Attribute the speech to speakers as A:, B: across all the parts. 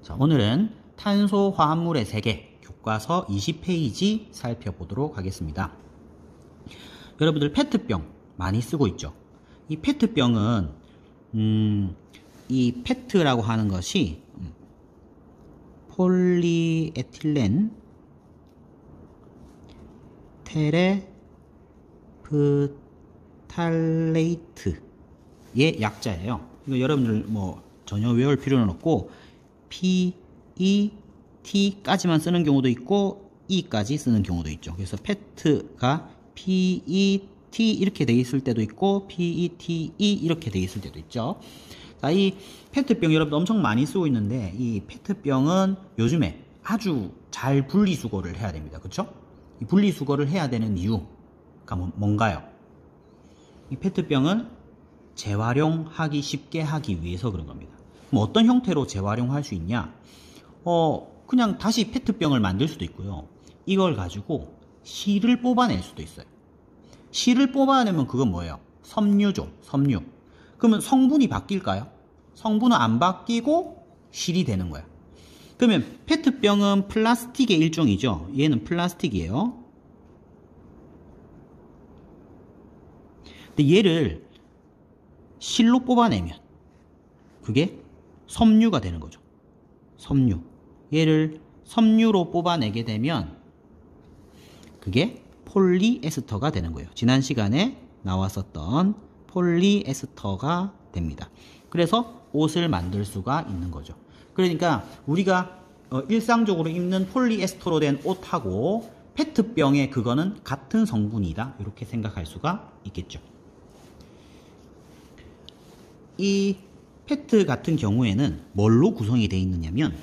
A: 자, 오늘은 탄소화합물의 세계 교과서 20페이지 살펴보도록 하겠습니다. 여러분들 페트병 많이 쓰고 있죠. 이 페트병은 이 페트라고 하는 것이 폴리에틸렌 테레프탈레이트의 약자예요. 이거 여러분들 뭐 전혀 외울 필요는 없고 PET까지만 쓰는 경우도 있고 E까지 쓰는 경우도 있죠. 그래서 페트가 PET 이렇게 돼 있을 때도 있고 PETE 이렇게 돼 있을 때도 있죠. 자, 이 페트병 여러분 엄청 많이 쓰고 있는데 이 페트병은 요즘에 아주 잘 분리수거를 해야 됩니다. 그렇죠? 이 분리수거를 해야 되는 이유가 뭔가요? 이 페트병은 재활용하기 쉽게 하기 위해서 그런 겁니다. 뭐 어떤 형태로 재활용할 수 있냐? 그냥 다시 페트병을 만들 수도 있고요. 이걸 가지고 실을 뽑아낼 수도 있어요. 실을 뽑아내면 그건 뭐예요? 섬유죠. 섬유. 그러면 성분이 바뀔까요? 성분은 안 바뀌고 실이 되는 거예요. 그러면 페트병은 플라스틱의 일종이죠. 얘는 플라스틱이에요. 근데 얘를 실로 뽑아내면 그게 섬유가 되는 거죠. 섬유. 얘를 섬유로 뽑아내게 되면 그게 폴리에스터가 되는 거예요. 지난 시간에 나왔었던 폴리에스터가 됩니다. 그래서 옷을 만들 수가 있는 거죠. 그러니까 우리가 일상적으로 입는 폴리에스터로 된 옷하고 페트병의 그거는 같은 성분이다. 이렇게 생각할 수가 있겠죠. 이 페트 같은 경우에는 뭘로 구성이 되어 있느냐면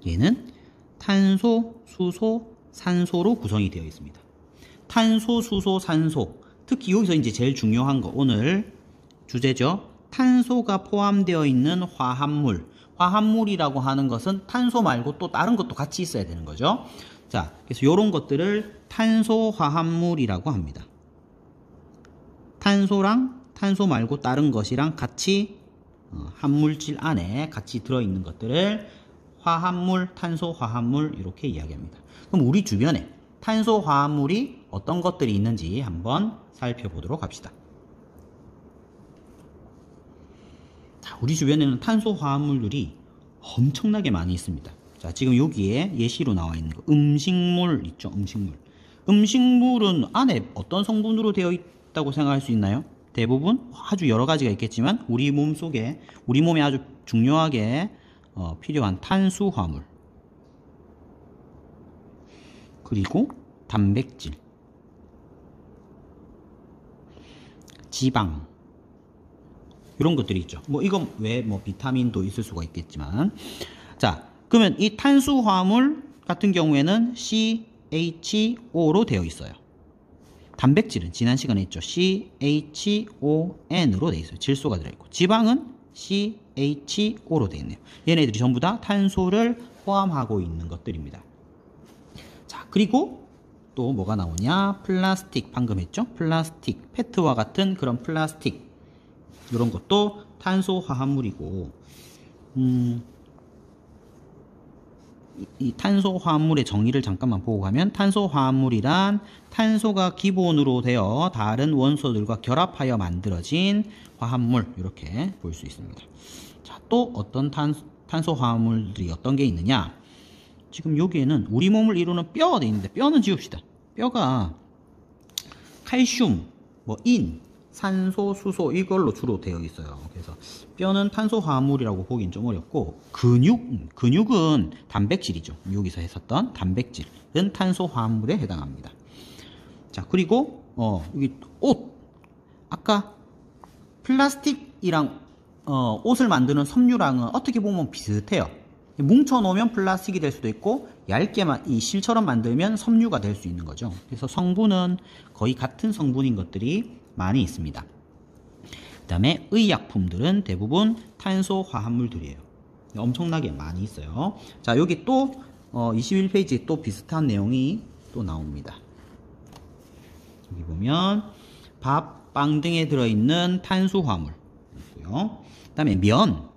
A: 얘는 탄소, 수소, 산소로 구성이 되어 있습니다. 탄소, 수소, 산소. 특히 여기서 이제 제일 중요한 거 오늘 주제죠. 탄소가 포함되어 있는 화합물. 화합물이라고 하는 것은 탄소 말고 또 다른 것도 같이 있어야 되는 거죠. 자, 그래서 이런 것들을 탄소 화합물이라고 합니다. 탄소랑 탄소 말고 다른 것이랑 같이 한 물질 안에 같이 들어있는 것들을 화합물, 탄소 화합물 이렇게 이야기합니다. 그럼 우리 주변에 탄소 화합물이 어떤 것들이 있는지 한번 살펴보도록 합시다. 자, 우리 주변에는 탄소 화합물들이 엄청나게 많이 있습니다. 자, 지금 여기에 예시로 나와 있는 거 음식물 있죠. 음식물은 안에 어떤 성분으로 되어 있다고 생각할 수 있나요? 대부분 아주 여러 가지가 있겠지만 우리 몸에 아주 중요하게 필요한 탄수화물 그리고 단백질, 지방 이런 것들이 있죠. 뭐 이건 왜 뭐 비타민도 있을 수가 있겠지만 자, 그러면 이 탄수화물 같은 경우에는 CHO로 되어 있어요. 단백질은 지난 시간에 했죠. CHON으로 되어 있어요. 질소가 들어있고 지방은 CHO로 되어 있네요. 얘네들이 전부 다 탄소를 포함하고 있는 것들입니다. 자, 그리고 또 뭐가 나오냐? 플라스틱 방금 했죠? 플라스틱, 페트와 같은 그런 플라스틱 이런 것도 탄소 화합물이고 이 탄소 화합물의 정의를 잠깐만 보고 가면 탄소 화합물이란 탄소가 기본으로 되어 다른 원소들과 결합하여 만들어진 화합물 이렇게 볼 수 있습니다. 자, 또 어떤 탄소 화합물들이 어떤 게 있느냐? 지금 여기에는 우리 몸을 이루는 뼈가 되어 있는데 뼈는 지웁시다. 뼈가 칼슘, 인, 산소, 수소 이걸로 주로 되어 있어요. 그래서 뼈는 탄소 화합물이라고 보기는 좀 어렵고 근육은 단백질이죠. 여기서 했었던 단백질은 탄소 화합물에 해당합니다. 자, 그리고 여기 옷 아까 플라스틱이랑 옷을 만드는 섬유랑은 어떻게 보면 비슷해요. 뭉쳐 놓으면 플라스틱이 될 수도 있고 얇게만 이 실처럼 만들면 섬유가 될 수 있는 거죠. 그래서 성분은 거의 같은 성분인 것들이 많이 있습니다. 그 다음에 의약품들은 대부분 탄소 화합물들이에요. 엄청나게 많이 있어요. 자, 여기 또 21페이지에 또 비슷한 내용이 또 나옵니다. 여기 보면 밥, 빵 등에 들어있는 탄수화물 있고요. 그 다음에 면,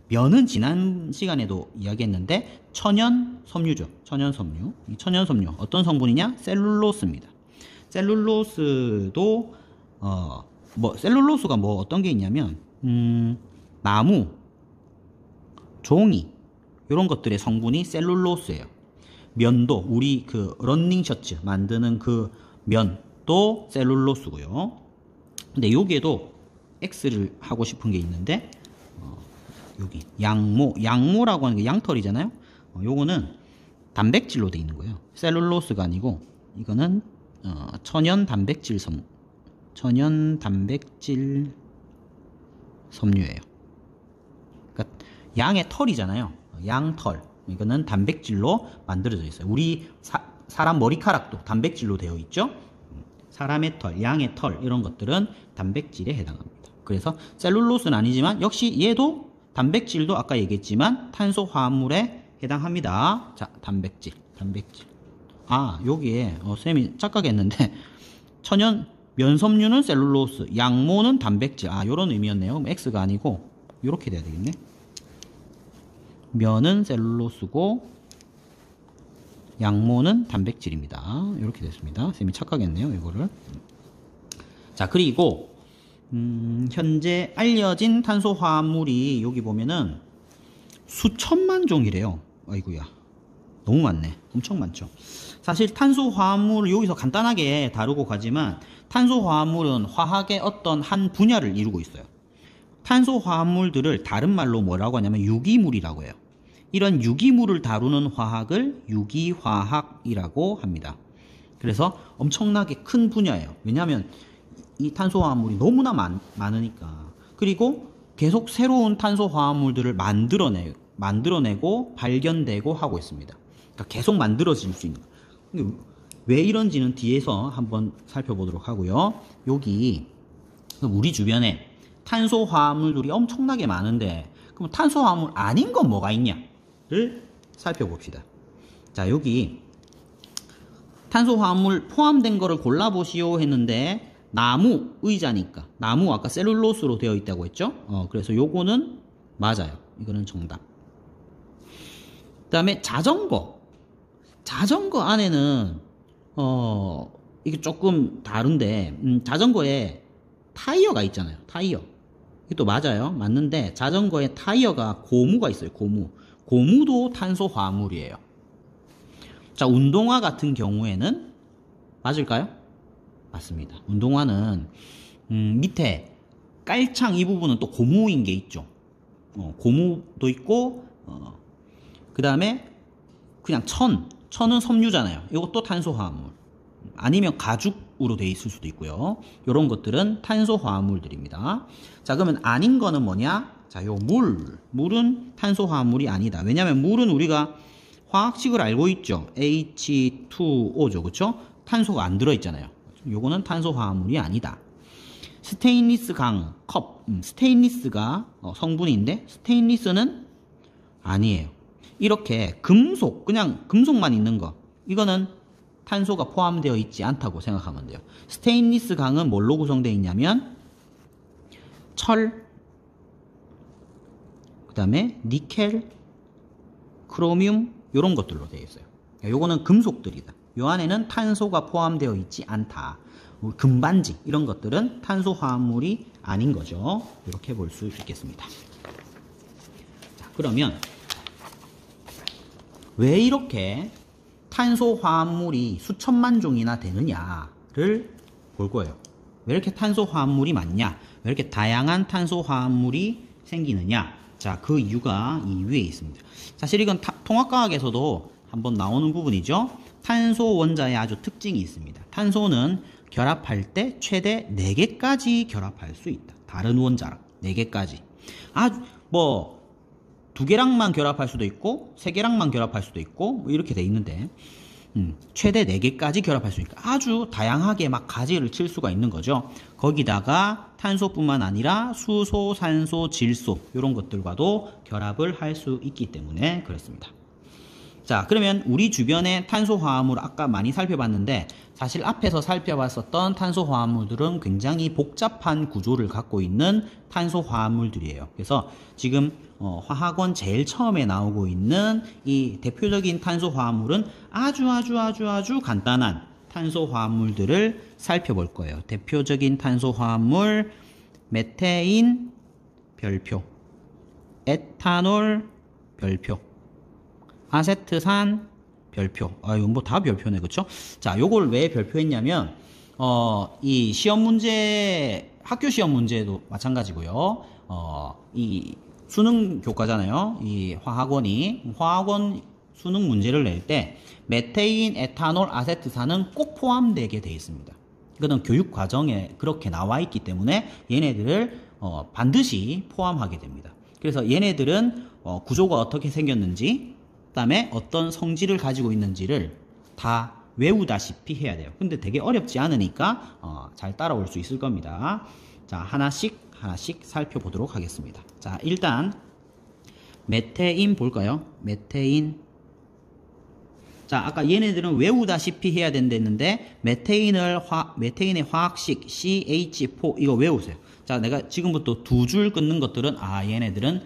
A: 면은 지난 시간에도 이야기했는데 천연 섬유죠. 천연 섬유. 이 천연 섬유 어떤 성분이냐? 셀룰로스입니다. 셀룰로스도 셀룰로스가 뭐 어떤 게 있냐면 나무, 종이 이런 것들의 성분이 셀룰로스예요. 면도 우리 그 러닝 셔츠 만드는 그 면도 셀룰로스고요. 근데 여기에도 X를 하고 싶은 게 있는데 여기 양모라고 하는 게 양털이잖아요. 요거는 단백질로 돼 있는 거예요. 셀룰로스가 아니고 이거는 천연 단백질 섬유예요. 그러니까 양의 털이잖아요. 양털. 이거는 단백질로 만들어져 있어요. 우리 사람 머리카락도 단백질로 되어 있죠. 사람의 털, 양의 털 이런 것들은 단백질에 해당합니다. 그래서 셀룰로스는 아니지만 역시 얘도 단백질도 아까 얘기했지만 탄소 화합물에 해당합니다. 자, 단백질. 여기에 쌤이 착각했는데 천연 면섬유는 셀룰로스, 양모는 단백질. 요런 의미였네요. X가 아니고 이렇게 돼야 되겠네. 면은 셀룰로스고 양모는 단백질입니다. 이렇게 됐습니다. 쌤이 착각했네요. 이거를. 자, 그리고 현재 알려진 탄소 화합물이 여기 보면은 수천만 종이래요. 아이고야. 너무 많네. 엄청 많죠. 사실 탄소 화합물을 여기서 간단하게 다루고 가지만 탄소 화합물은 화학의 어떤 한 분야를 이루고 있어요. 탄소 화합물들을 다른 말로 뭐라고 하냐면 유기물이라고 해요. 이런 유기물을 다루는 화학을 유기화학이라고 합니다. 그래서 엄청나게 큰 분야예요. 왜냐하면 이 탄소 화합물이 너무나 많으니까. 그리고 계속 새로운 탄소 화합물들을 만들어내고 발견되고 하고 있습니다. 그러니까 계속 만들어질 수 있는 거예요. 왜 이런지는 뒤에서 한번 살펴보도록 하고요. 여기 우리 주변에 탄소 화합물들이 엄청나게 많은데 그럼 탄소 화합물 아닌 건 뭐가 있냐를 살펴봅시다. 자, 여기 탄소 화합물 포함된 거를 골라보시오 했는데 나무 의자니까 나무 아까 셀룰로스로 되어 있다고 했죠. 그래서 요거는 맞아요. 이거는 정답. 그 다음에 자전거 안에는 이게 조금 다른데 자전거에 타이어가 있잖아요. 타이어 이것도 맞아요. 맞는데 자전거에 타이어가 고무가 있어요. 고무도 탄소 화합물이에요. 자, 운동화 같은 경우에는 맞을까요? 맞습니다. 운동화는 밑에 깔창 이 부분은 또 고무인 게 있죠. 고무도 있고 그 다음에 그냥 천은 섬유잖아요. 이것도 탄소 화합물. 아니면 가죽으로 되어 있을 수도 있고요. 이런 것들은 탄소 화합물들입니다. 자, 그러면 아닌 거는 뭐냐? 자, 요 물은 탄소 화합물이 아니다. 왜냐하면 물은 우리가 화학식을 알고 있죠. H2O죠. 그렇죠? 탄소가 안 들어있잖아요. 요거는 탄소 화합물이 아니다. 스테인리스 컵. 스테인리스가 성분인데 스테인리스는 아니에요. 이렇게 금속, 그냥 금속만 있는 거. 이거는 탄소가 포함되어 있지 않다고 생각하면 돼요. 스테인리스 강은 뭘로 구성되어 있냐면 철, 그 다음에 니켈, 크로뮴 이런 것들로 되어 있어요. 요거는 금속들이다. 요 안에는 탄소가 포함되어 있지 않다. 금반지 이런 것들은 탄소 화합물이 아닌 거죠. 이렇게 볼 수 있겠습니다. 자, 그러면 왜 이렇게 탄소 화합물이 수천만 종이나 되느냐를 볼 거예요. 왜 이렇게 탄소 화합물이 많냐? 왜 이렇게 다양한 탄소 화합물이 생기느냐? 자, 그 이유가 이 위에 있습니다. 사실 이건 통합과학에서도 한번 나오는 부분이죠. 탄소 원자의 아주 특징이 있습니다. 탄소는 결합할 때 최대 4개까지 결합할 수 있다. 다른 원자랑 4개까지. 뭐 2개랑만 결합할 수도 있고 3개랑만 결합할 수도 있고 뭐 이렇게 돼 있는데 최대 4개까지 결합할 수 있으니까 아주 다양하게 막 가지를 칠 수가 있는 거죠. 거기다가 탄소뿐만 아니라 수소, 산소, 질소 이런 것들과도 결합을 할 수 있기 때문에 그렇습니다. 자, 그러면 우리 주변의 탄소화합물 아까 많이 살펴봤는데 사실 앞에서 살펴봤었던 탄소화합물들은 굉장히 복잡한 구조를 갖고 있는 탄소화합물들이에요. 그래서 지금 화학원 제일 처음에 나오고 있는 이 대표적인 탄소화합물은 아주 간단한 탄소화합물들을 살펴볼 거예요. 대표적인 탄소화합물 메테인 별표, 에탄올 별표, 아세트산 별표. 이건 뭐 다 별표네, 그쵸? 자, 요걸 왜 별표했냐면, 이 시험 문제, 학교 시험 문제도 마찬가지고요. 이 수능 교과잖아요. 이 화학원 수능 문제를 낼 때, 메테인, 에탄올, 아세트산은 꼭 포함되게 되어 있습니다. 이거는 교육 과정에 그렇게 나와 있기 때문에 얘네들을 반드시 포함하게 됩니다. 그래서 얘네들은 구조가 어떻게 생겼는지, 그 다음에 어떤 성질을 가지고 있는지를 다 외우다시피 해야 돼요. 근데 되게 어렵지 않으니까 잘 따라올 수 있을 겁니다. 자, 하나씩 살펴보도록 하겠습니다. 자, 일단 메테인 볼까요? 메테인. 자, 아까 얘네들은 외우다시피 해야 된다는데 메테인의 화학식 CH4 이거 외우세요. 자, 내가 지금부터 두 줄 끊는 것들은 얘네들은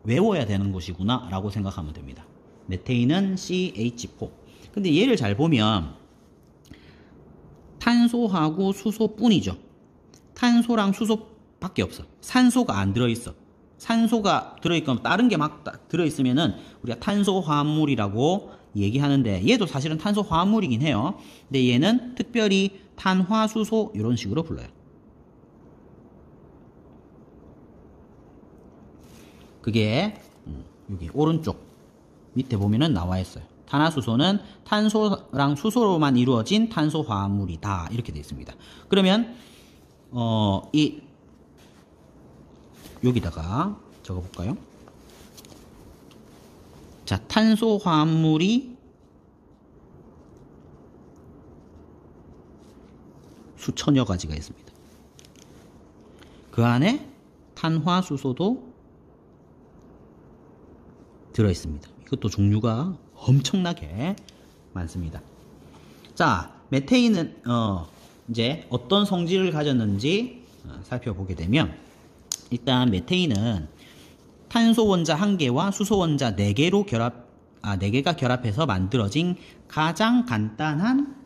A: 외워야 되는 것이구나 라고 생각하면 됩니다. 메테인은 CH4. 근데 얘를 잘 보면 탄소하고 수소뿐이죠. 탄소랑 수소밖에 없어. 산소가 안 들어있어. 산소가 들어있거나 다른 게 막 들어있으면은 우리가 탄소화합물이라고 얘기하는데 얘도 사실은 탄소화합물이긴 해요. 근데 얘는 특별히 탄화수소 이런 식으로 불러요. 그게 여기 오른쪽 밑에 보면은 나와 있어요. 탄화수소는 탄소랑 수소로만 이루어진 탄소화합물이다. 이렇게 되어 있습니다. 그러면 여기다가 적어볼까요? 자, 탄소화합물이 수천여 가지가 있습니다. 그 안에 탄화수소도 들어있습니다. 이것도 종류가 엄청나게 많습니다. 자, 메테인은 이제 어떤 성질을 가졌는지 살펴보게 되면 일단 메테인은 탄소 원자 1개와 수소 원자 4개가 결합해서 만들어진 가장 간단한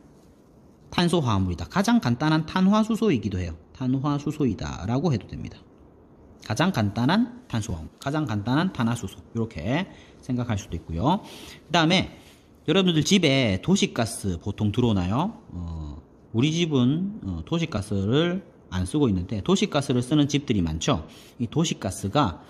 A: 탄소화합물이다. 가장 간단한 탄화수소이기도 해요. 탄화수소이다 라고 해도 됩니다. 가장 간단한 탄소화합물, 가장 간단한 탄화수소 이렇게 생각할 수도 있고요. 그 다음에 여러분들 집에 도시가스 보통 들어오나요? 우리 집은 도시가스를 안 쓰고 있는데 도시가스를 쓰는 집들이 많죠. 이 도시가스가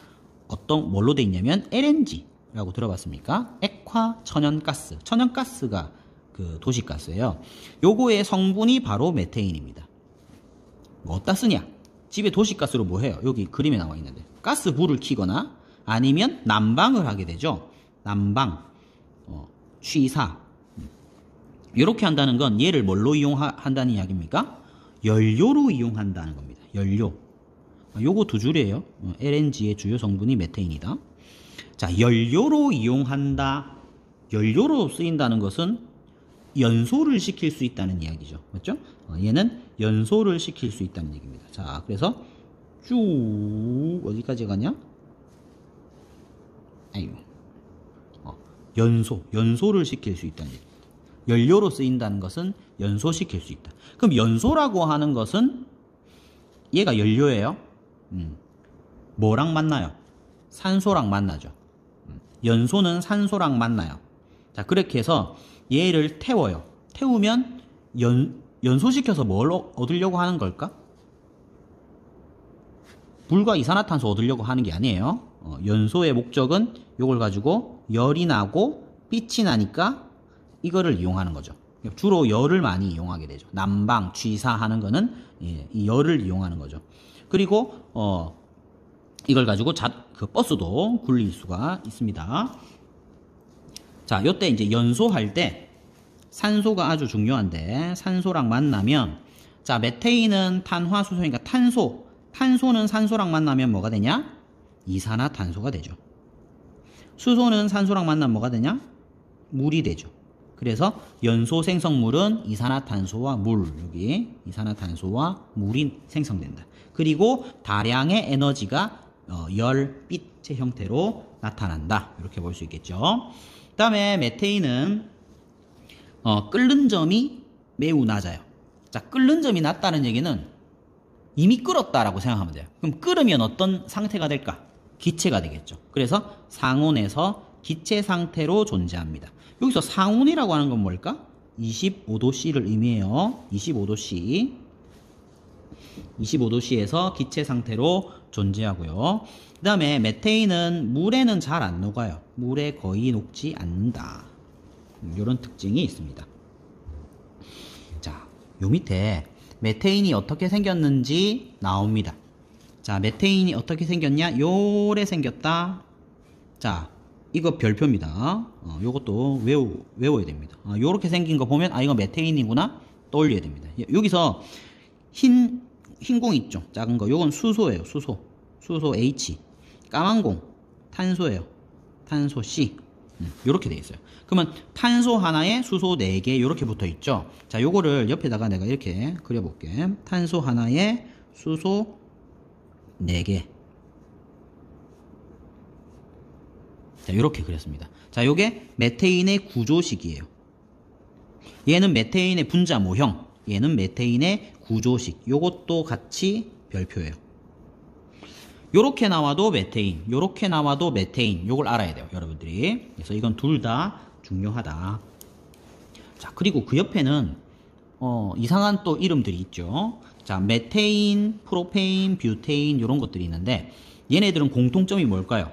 A: 뭘로 돼 있냐면 LNG라고 들어봤습니까? 액화 천연가스. 천연가스가 그 도시가스예요. 요거의 성분이 바로 메테인입니다. 뭐 어디다 쓰냐? 집에 도시가스로 뭐 해요? 여기 그림에 나와 있는데 가스 불을 켜거나 아니면 난방을 하게 되죠. 난방, 취사 이렇게 한다는 건 얘를 뭘로 이용한다는 이야기입니까? 연료로 이용한다는 겁니다. 연료. 요거 두 줄이에요. LNG의 주요 성분이 메테인이다. 자, 연료로 이용한다. 연료로 쓰인다는 것은 연소를 시킬 수 있다는 이야기죠. 맞죠? 얘는 연소를 시킬 수 있다는 얘기입니다. 자, 그래서 쭉 어디까지 가냐? 연소를 시킬 수 있다는 얘기입니다. 연료로 쓰인다는 것은 연소시킬 수 있다. 그럼 연소라고 하는 것은 얘가 연료예요. 뭐랑 만나요? 산소랑 만나죠. 연소는 산소랑 만나요. 자, 그렇게 해서 얘를 태워요. 태우면 연소시켜서 뭘 얻으려고 하는 걸까? 물과 이산화탄소 얻으려고 하는 게 아니에요. 연소의 목적은 이걸 가지고 열이 나고 빛이 나니까 이거를 이용하는 거죠. 주로 열을 많이 이용하게 되죠. 난방, 취사하는 거는 이 열을 이용하는 거죠. 그리고 이걸 가지고 그 버스도 굴릴 수가 있습니다. 자, 요때 이제 연소할 때 산소가 아주 중요한데 산소랑 만나면 자, 메테인은 탄화수소니까 탄소는 산소랑 만나면 뭐가 되냐? 이산화탄소가 되죠. 수소는 산소랑 만나면 뭐가 되냐? 물이 되죠. 그래서 연소 생성물은 이산화탄소와 물, 여기 이산화탄소와 물이 생성된다. 그리고 다량의 에너지가 열, 빛의 형태로 나타난다. 이렇게 볼 수 있겠죠. 그 다음에 메테인은 끓는 점이 매우 낮아요. 자, 끓는 점이 낮다는 얘기는 이미 끓었다라고 생각하면 돼요. 그럼 끓으면 어떤 상태가 될까? 기체가 되겠죠. 그래서 상온에서 기체 상태로 존재합니다. 여기서 상온이라고 하는 건 뭘까? 25도C를 의미해요. 25도C. 25도C에서 기체 상태로 존재하고요. 그 다음에 메테인은 물에는 잘 안 녹아요. 물에 거의 녹지 않는다. 이런 특징이 있습니다. 자, 요 밑에 메테인이 어떻게 생겼는지 나옵니다. 자, 메테인이 어떻게 생겼냐? 요래 생겼다. 자, 이거 별표입니다. 요것도 외워야 됩니다. 요렇게 생긴 거 보면 이거 메테인이구나 떠올려야 됩니다. 여기서 흰 공 있죠? 작은 거. 요건 수소예요. 수소 H. 까만 공 탄소예요. 탄소 C. 요렇게 돼 있어요. 그러면 탄소 하나에 수소 4개 요렇게 붙어 있죠. 자, 요거를 옆에다가 내가 이렇게 그려볼게. 탄소 하나에 수소 4개. 자, 요렇게 그렸습니다. 자, 요게 메테인의 구조식이에요. 얘는 메테인의 분자 모형, 얘는 메테인의 구조식. 요것도 같이 별표예요. 요렇게 나와도 메테인, 요렇게 나와도 메테인. 요걸 알아야 돼요, 여러분들이. 그래서 이건 둘 다 중요하다. 자, 그리고 그 옆에는 이상한 또 이름들이 있죠. 자, 메테인, 프로페인, 뷰테인 요런 것들이 있는데 얘네들은 공통점이 뭘까요?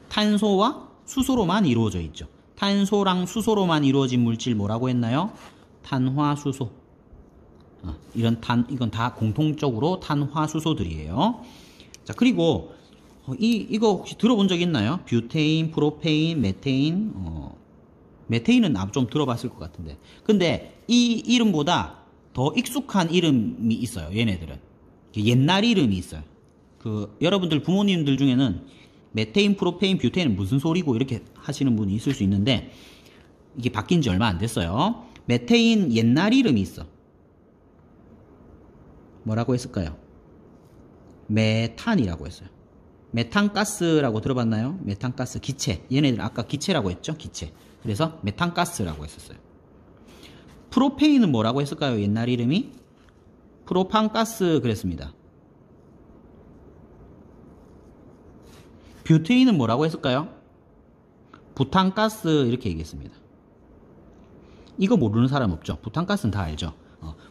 A: 탄소와 수소로만 이루어져 있죠. 탄소랑 수소로만 이루어진 물질 뭐라고 했나요? 탄화수소. 이건 다 공통적으로 탄화수소들이에요. 자, 그리고 이거 혹시 들어본 적 있나요? 뷰테인, 프로페인, 메테인. 메테인은 좀 들어봤을 것 같은데. 근데 이 이름보다 더 익숙한 이름이 있어요. 얘네들은 옛날 이름이 있어요. 여러분들 부모님들 중에는 메테인, 프로페인, 뷰테인은 무슨 소리고 이렇게 하시는 분이 있을 수 있는데 이게 바뀐 지 얼마 안 됐어요. 메테인 옛날 이름이 있어. 뭐라고 했을까요? 메탄이라고 했어요. 메탄가스라고 들어봤나요? 메탄가스, 기체. 얘네들 아까 기체라고 했죠? 기체. 그래서 메탄가스라고 했었어요. 프로페인은 뭐라고 했을까요? 옛날 이름이? 프로판가스 그랬습니다. 뷰테인은 뭐라고 했을까요? 부탄가스 이렇게 얘기했습니다. 이거 모르는 사람 없죠? 부탄가스는 다 알죠?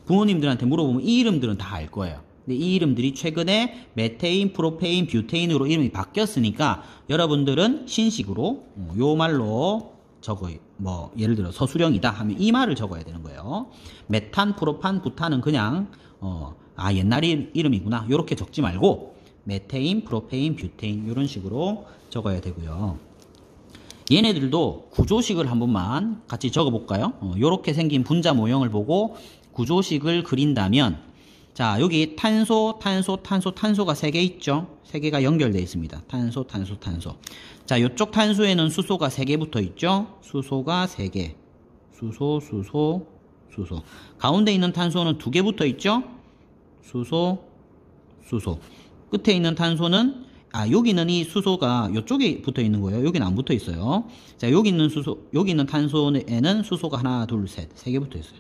A: 부모님들한테 물어보면 이 이름들은 다 알 거예요. 근데 이 이름들이 최근에 메테인, 프로페인, 뷰테인으로 이름이 바뀌었으니까 여러분들은 신식으로 요 말로 적어요. 뭐 예를 들어 서술형이다 하면 이 말을 적어야 되는 거예요. 메탄, 프로판, 부탄은 그냥 옛날 이름이구나 요렇게 적지 말고 메테인, 프로페인, 뷰테인 이런 식으로 적어야 되고요. 얘네들도 구조식을 한 번만 같이 적어볼까요? 요렇게 생긴 분자 모형을 보고 구조식을 그린다면 자, 여기 탄소가 3개 있죠? 3개가 연결되어 있습니다. 탄소. 자, 요쪽 탄소에는 수소가 3개 붙어 있죠? 수소가 3개. 수소. 가운데 있는 탄소는 2개 붙어 있죠? 수소. 끝에 있는 탄소는 여기는 이 수소가 요쪽에 붙어 있는 거예요. 여기는 안 붙어 있어요. 자, 여기 있는 탄소에는 수소가 하나, 둘, 셋, 3개 붙어 있어요.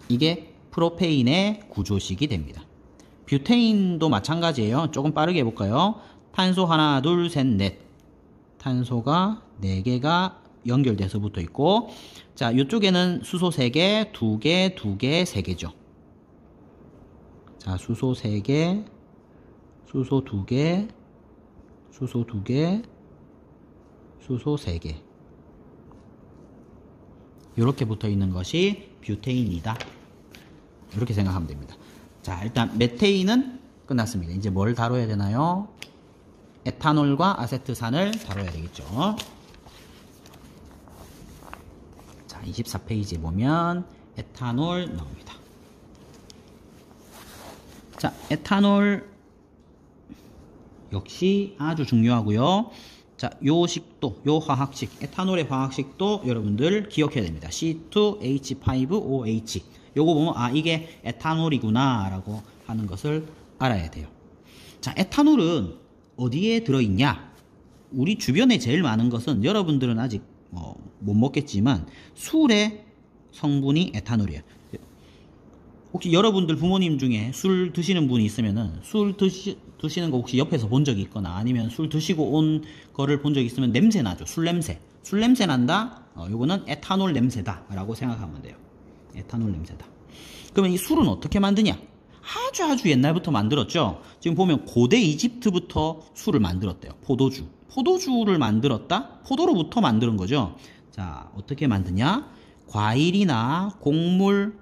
A: 이게 프로페인의 구조식이 됩니다. 뷰테인도 마찬가지예요. 조금 빠르게 해볼까요? 탄소 하나, 둘, 셋, 넷. 탄소가 4개가 연결돼서 붙어 있고, 자, 이쪽에는 수소 3개, 2개, 3개죠. 자, 수소 3개, 수소 2개, 수소 2개, 수소 3개. 이렇게 붙어 있는 것이 뷰테인이다. 이렇게 생각하면 됩니다. 자, 일단 메테인은 끝났습니다. 이제 뭘 다뤄야 되나요? 에탄올과 아세트산을 다뤄야 되겠죠. 자, 24페이지에 보면 에탄올 나옵니다. 자, 에탄올 역시 아주 중요하고요. 자, 요 식도, 요 화학식, 에탄올의 화학식도 여러분들 기억해야 됩니다. C2H5OH. 요거 보면 아 이게 에탄올이구나 라고 하는 것을 알아야 돼요. 자, 에탄올은 어디에 들어있냐? 우리 주변에 제일 많은 것은 여러분들은 아직 못 먹겠지만 술의 성분이 에탄올이에요. 혹시 여러분들 부모님 중에 술 드시는 분이 있으면은 술 드시는 거 혹시 옆에서 본 적이 있거나 아니면 술 드시고 온 거를 본 적이 있으면 냄새 나죠. 술 냄새. 술 냄새 난다? 요거는 에탄올 냄새다 라고 생각하면 돼요. 에탄올 냄새다. 그러면 이 술은 어떻게 만드냐? 아주 옛날부터 만들었죠. 지금 보면 고대 이집트부터 술을 만들었대요. 포도주. 포도주를 만들었다? 포도로부터 만드는 거죠. 자, 어떻게 만드냐? 과일이나 곡물,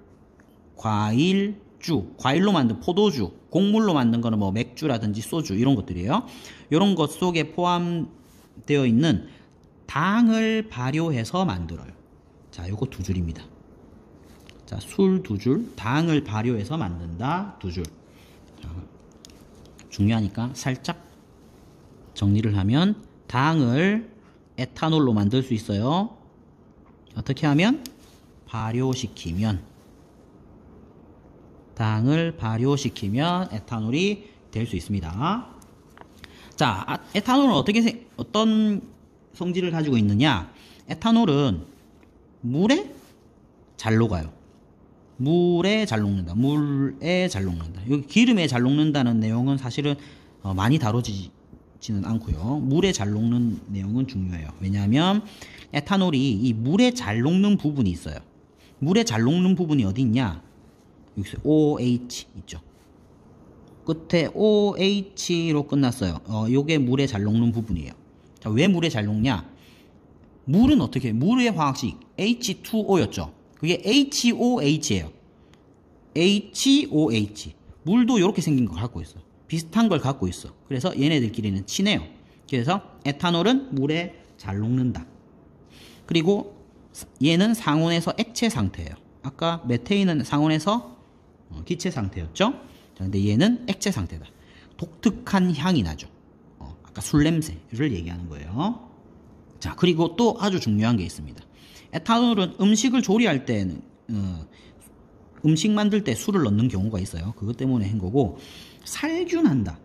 A: 과일주, 과일로 만든 포도주, 곡물로 만든 거는 뭐 맥주라든지 소주 이런 것들이에요. 이런 것 속에 포함되어 있는 당을 발효해서 만들어요. 자, 요거 두 줄입니다. 자, 술 두 줄, 당을 발효해서 만든다 두 줄. 자, 중요하니까 살짝 정리를 하면 당을 에탄올로 만들 수 있어요. 어떻게 하면? 발효시키면. 당을 발효시키면 에탄올이 될 수 있습니다. 자, 에탄올은 어떤 성질을 가지고 있느냐? 에탄올은 물에 잘 녹아요. 물에 잘 녹는다. 물에 잘 녹는다. 여기 기름에 잘 녹는다는 내용은 사실은 많이 다뤄지지는 않고요. 물에 잘 녹는 내용은 중요해요. 왜냐하면 에탄올이 이 물에 잘 녹는 부분이 있어요. 물에 잘 녹는 부분이 어디 있냐? 여기 OH 있죠. 끝에 OH로 끝났어요. 요게 물에 잘 녹는 부분이에요. 자, 왜 물에 잘 녹냐? 물은 어떻게? 물의 화학식 H2O였죠. 그게 HOH예요. HOH. 물도 이렇게 생긴 걸 갖고 있어. 비슷한 걸 갖고 있어. 그래서 얘네들끼리는 친해요. 그래서 에탄올은 물에 잘 녹는다. 그리고 얘는 상온에서 액체 상태예요. 아까 메테인은 상온에서 기체 상태였죠. 근데 얘는 액체 상태다. 독특한 향이 나죠. 아까 술 냄새를 얘기하는 거예요. 자, 그리고 또 아주 중요한 게 있습니다. 에탄올은 음식을 조리할 때는 음식 만들 때 술을 넣는 경우가 있어요. 그것 때문에 한 거고, 살균한다.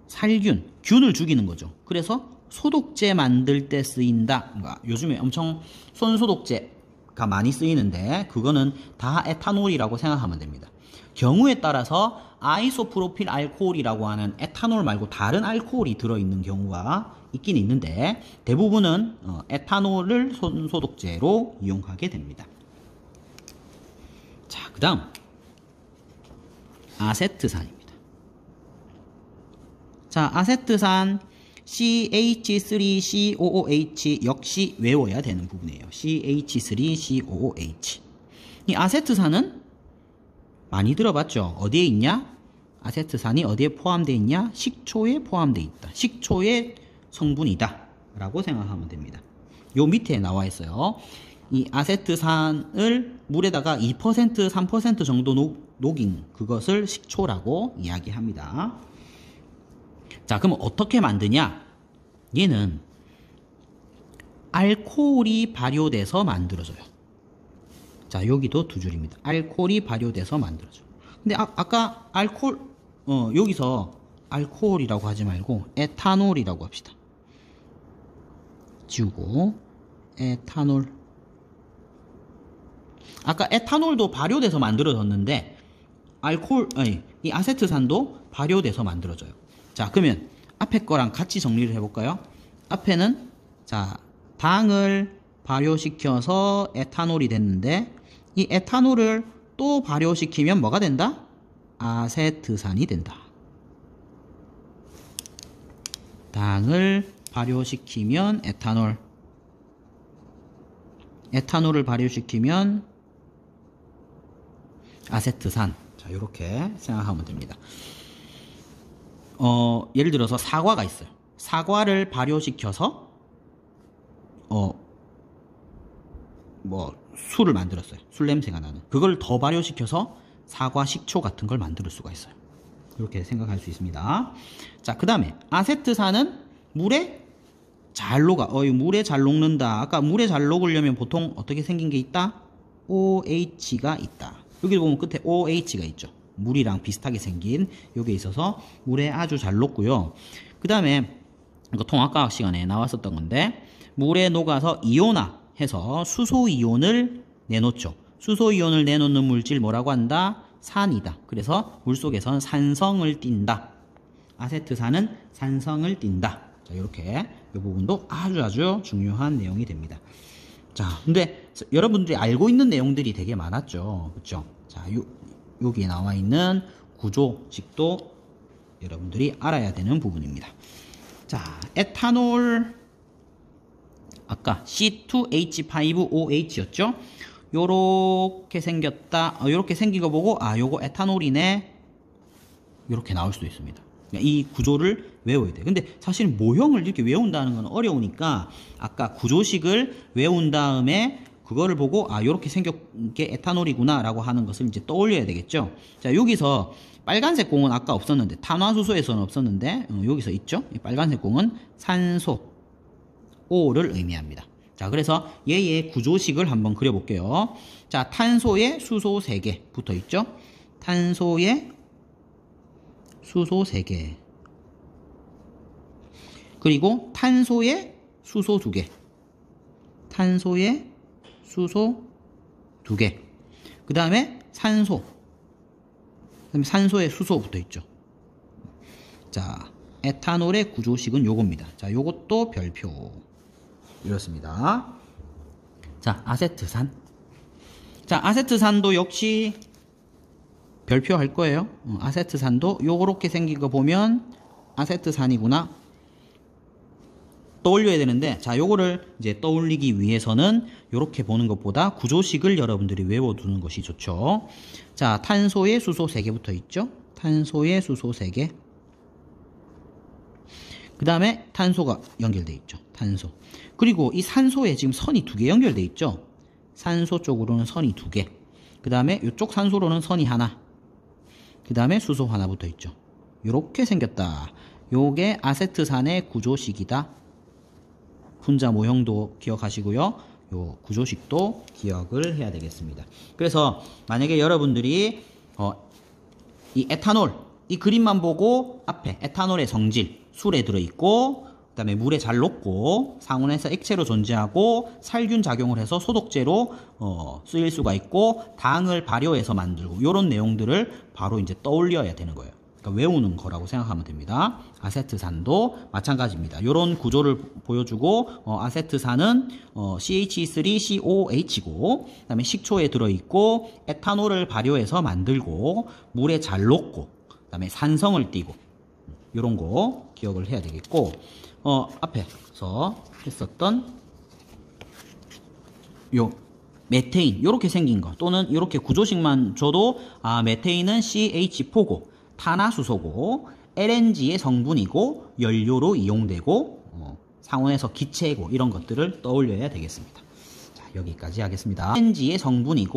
A: 살균, 균을 죽이는 거죠. 그래서 소독제 만들 때 쓰인다. 그러니까 요즘에 엄청 손소독제가 많이 쓰이는데 그거는 다 에탄올이라고 생각하면 됩니다. 경우에 따라서 아이소프로필 알코올이라고 하는 에탄올 말고 다른 알코올이 들어있는 경우가 있긴 있는데 대부분은 에탄올을 손소독제로 이용하게 됩니다. 자, 그 다음 아세트산입니다. 자, 아세트산 CH3COOH 역시 외워야 되는 부분이에요. CH3COOH. 이 아세트산은 많이 들어봤죠? 어디에 있냐? 아세트산이 어디에 포함되어 있냐? 식초에 포함되어 있다. 식초의 성분이다 라고 생각하면 됩니다. 요 밑에 나와 있어요. 이 아세트산을 물에다가 2% 3% 정도 녹인 그것을 식초라고 이야기합니다. 자, 그럼 어떻게 만드냐? 얘는 알코올이 발효돼서 만들어져요. 자, 여기도 두 줄입니다. 알코올이 발효돼서 만들어져요. 근데 아까 알코올 여기서 알코올이라고 하지 말고 에탄올이라고 합시다. 지우고 에탄올. 아까 에탄올도 발효돼서 만들어졌는데 이 아세트산도 발효돼서 만들어져요. 자, 그러면 앞에 거랑 같이 정리를 해볼까요? 앞에는 자, 당을 발효시켜서 에탄올이 됐는데 이 에탄올을 또 발효시키면 뭐가 된다? 아세트산이 된다. 당을 발효시키면 에탄올을 발효시키면 아세트산. 자, 이렇게 생각하면 됩니다. 예를 들어서 사과가 있어요. 사과를 발효시켜서 술을 만들었어요. 술 냄새가 나는. 그걸 더 발효시켜서 사과 식초 같은 걸 만들 수가 있어요. 이렇게 생각할 수 있습니다. 자, 그 다음에 아세트산은 물에 잘 녹아. 이 물에 잘 녹는다. 아까 물에 잘 녹으려면 보통 어떻게 생긴 게 있다? OH가 있다. 여기 보면 끝에 OH가 있죠. 물이랑 비슷하게 생긴 요게 있어서 물에 아주 잘 녹고요. 그 다음에 이거 통합과학 시간에 나왔었던 건데, 물에 녹아서 이온화해서 수소이온을 내놓죠. 수소이온을 내놓는 물질 뭐라고 한다? 산이다. 그래서 물속에선 산성을 띈다. 아세트산은 산성을 띈다. 자, 이렇게 이 부분도 아주 중요한 내용이 됩니다. 자, 근데 여러분들이 알고 있는 내용들이 되게 많았죠. 그렇죠? 자, 여기에 나와 있는 구조식도 여러분들이 알아야 되는 부분입니다. 자, 에탄올 아까 C2H5OH였죠? 요렇게 생겼다. 요렇게 생긴 거 보고 요거 에탄올이네. 요렇게 나올 수도 있습니다. 이 구조를 외워야 돼. 근데 사실 모형을 이렇게 외운다는 건 어려우니까 아까 구조식을 외운 다음에 그거를 보고 요렇게 생긴 게 에탄올이구나 라고 하는 것을 이제 떠올려야 되겠죠. 자, 여기서 빨간색 공은 아까 없었는데, 탄화수소에서는 없었는데 여기서 있죠. 이 빨간색 공은 산소 O를 의미합니다. 자, 그래서 얘의 구조식을 한번 그려볼게요. 자, 탄소에 수소 3개 붙어 있죠. 탄소에 수소 3개. 그리고 탄소에 수소 2개. 탄소에 수소 2개. 그 다음에 산소. 그다음에 산소에 수소 붙어 있죠. 자, 에탄올의 구조식은 요겁니다. 자, 요것도 별표. 이렇습니다. 자, 아세트산. 자, 아세트산도 역시 별표 할 거예요. 아세트산도 요렇게 생긴 거 보면 아세트산이구나. 떠올려야 되는데, 자, 요거를 이제 떠올리기 위해서는 요렇게 보는 것보다 구조식을 여러분들이 외워두는 것이 좋죠. 자, 탄소에 수소 3개 붙어 있죠. 탄소에 수소 3개. 그 다음에 탄소가 연결되어 있죠. 탄소. 그리고 이 산소에 지금 선이 2개 연결되어 있죠. 산소 쪽으로는 선이 2개. 그 다음에 이쪽 산소로는 선이 하나. 그 다음에 수소 하나 붙어 있죠. 요렇게 생겼다. 요게 아세트산의 구조식이다. 분자 모형도 기억하시고요. 요 구조식도 기억을 해야 되겠습니다. 그래서 만약에 여러분들이 이 에탄올, 이 그림만 보고 앞에 에탄올의 성질, 술에 들어있고, 그 다음에 물에 잘 녹고, 상온에서 액체로 존재하고, 살균 작용을 해서 소독제로 쓰일 수가 있고, 당을 발효해서 만들고, 이런 내용들을 바로 이제 떠올려야 되는 거예요. 그러니까 외우는 거라고 생각하면 됩니다. 아세트산도 마찬가지입니다. 이런 구조를 보여주고, 아세트산은 CH3COH고, 그 다음에 식초에 들어있고, 에탄올을 발효해서 만들고, 물에 잘 녹고, 그 다음에 산성을 띠고, 이런 거 기억을 해야 되겠고, 앞에서 했었던 요 메테인, 요렇게 생긴 거, 또는 요렇게 구조식만 줘도 메테인은 CH4고 탄화수소고 LNG의 성분이고 연료로 이용되고 상온에서 기체고, 이런 것들을 떠올려야 되겠습니다. 자, 여기까지 하겠습니다. LNG의 성분이고